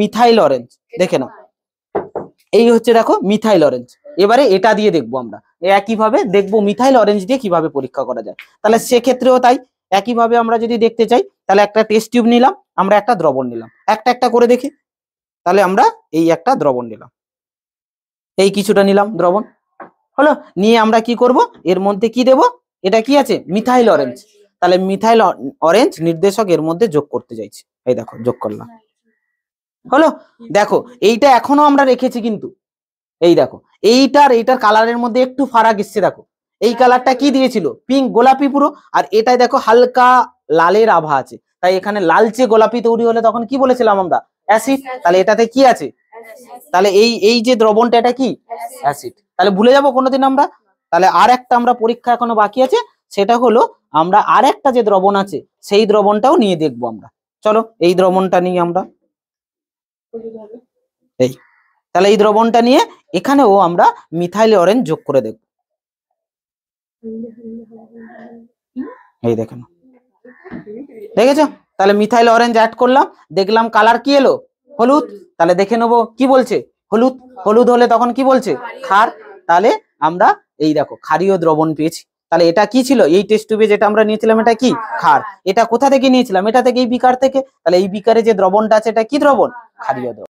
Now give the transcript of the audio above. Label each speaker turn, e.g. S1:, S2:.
S1: Methyl orange, দেখে নাও এই হচ্ছে দেখো মিথাইল অরেঞ্জ। এবারে এটা দিয়ে দেখবো আমরা, একইভাবে দেখবো মিথাইল অরেঞ্জ দিয়ে কিভাবে পরীক্ষা করা যায়। তাহলে সেক্ষেত্রেও তাই, একইভাবে আমরা যদি দেখতে চাই তাহলে একটা টেস্ট টিউব নিলাম, আমরা একটা দ্রবণ নিলাম, একটা একটা করে দেখি। তাহলে আমরা এই একটা দ্রবণ নিলাম, এই কিছুটা নিলাম দ্রবণ, হলো। নিয়ে আমরা কি করব, এর মধ্যে কি দেব, এটা কি আছে মিথাইল অরেঞ্জ, তাহলে মিথাইল অরেঞ্জ নির্দেশক এর মধ্যে যোগ করতে চাইছি, এই দেখো যোগ করলাম, হলো। দেখো এইটা এখনো আমরা রেখেছি কিন্তু, এই দেখো এইটার কালারের মধ্যে একটু ফারাক এসছে, দেখো এই কালারটা কি দিয়েছিল পিঙ্ক গোলাপি পুরো, আর এটাই দেখো হালকা লালের আভা আছে, তাই এখানে লালচে গোলাপি তৈরি হলে তখন কি বলেছিলাম আমরা অ্যাসিড, তাহলে এটাতে কি আছে, তাহলে এই যে দ্রবণটা এটা কি অ্যাসিড, তাহলে ভুলে যাবো কোনোদিন আমরা। তাহলে আর একটা আমরা পরীক্ষা এখনো বাকি আছে, সেটা হলো আমরা আর একটা যে দ্রবণ আছে সেই দ্রবণটাও নিয়ে দেখবো আমরা। চলো এই দ্রবণটা নিয়ে আমরা, এই তাহলে এই দ্রবণটা নিয়ে এখানেও আমরা মিথাইল অরেঞ্জ যোগ করে দেখব, এই দেখেন দেখেছো, তাহলে মিথাইল অরেঞ্জ অ্যাড করলাম, দেখলাম কালার কি এলো হলুদ, তাহলে দেখে নেবো কি বলছে হলুদ, হলুদ হলে তখন কি বলছে ক্ষার, তাহলে আমরা এই দেখো ক্ষারীয় দ্রবণ পেয়েছি। তাহলে এটা কি ছিল, এই টেস্ট টিউবে যেটা আমরা নিয়েছিলাম এটা কি ক্ষার, এটা কোথা থেকে নিয়েছিলাম, এটা থেকে এই বিকার থেকে, তাহলে এই বিকারে যে দ্রবণটা আছে এটা কি দ্রবণ, ক্ষারীয় দ্রবণ।